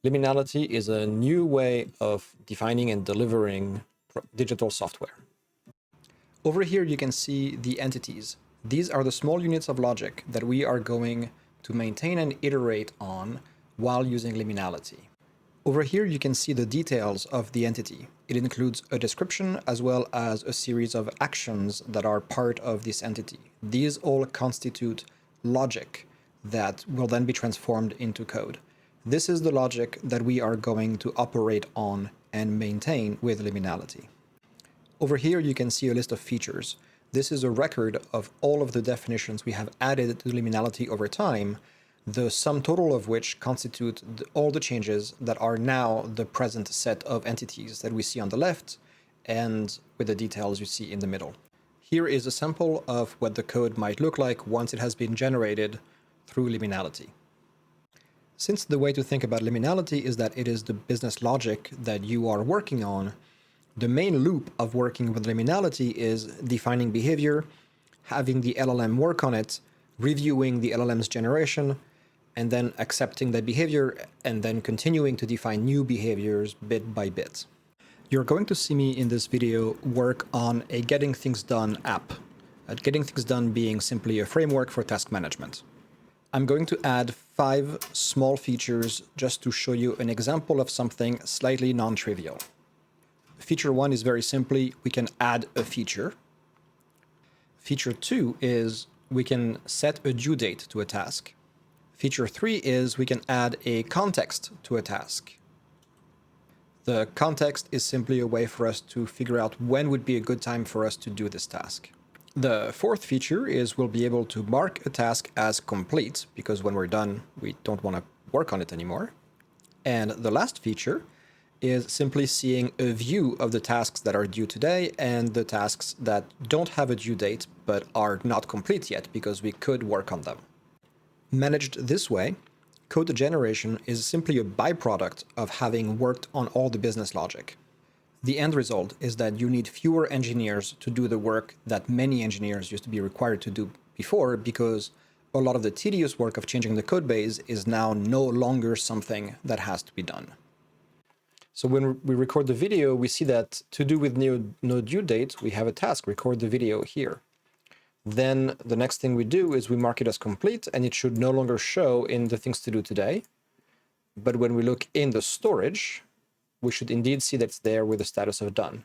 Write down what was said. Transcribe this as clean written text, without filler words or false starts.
Liminality is a new way of defining and delivering digital software. Over here, you can see the entities. These are the small units of logic that we are going to maintain and iterate on while using liminality. Over here, you can see the details of the entity. It includes a description as well as a series of actions that are part of this entity. These all constitute logic that will then be transformed into code. This is the logic that we are going to operate on and maintain with liminality. Over here, you can see a list of features. This is a record of all of the definitions we have added to liminality over time, the sum total of which constitute all the changes that are now the present set of entities that we see on the left and with the details you see in the middle. Here is a sample of what the code might look like once it has been generated through liminality. Since the way to think about liminality is that it is the business logic that you are working on, the main loop of working with liminality is defining behavior, having the LLM work on it, reviewing the LLM's generation, and then accepting that behavior, and then continuing to define new behaviors bit by bit. You're going to see me in this video work on a Getting Things Done app. Getting Things Done being simply a framework for task management. I'm going to add 5 small features just to show you an example of something slightly non-trivial. Feature 1 is very simply, we can add a feature. Feature 2 is we can set a due date to a task. Feature 3 is we can add a context to a task. The context is simply a way for us to figure out when would be a good time for us to do this task. The 4th feature is we'll be able to mark a task as complete, because when we're done, we don't want to work on it anymore. And the last feature is simply seeing a view of the tasks that are due today and the tasks that don't have a due date but are not complete yet because we could work on them. Managed this way, code generation is simply a byproduct of having worked on all the business logic. The end result is that you need fewer engineers to do the work that many engineers used to be required to do before, because a lot of the tedious work of changing the code base is now no longer something that has to be done. So when we record the video, we see that to do with no due date, we have a task, record the video here. Then the next thing we do is we mark it as complete, and it should no longer show in the things to do today. But when we look in the storage, we should indeed see that it's there with the status of done.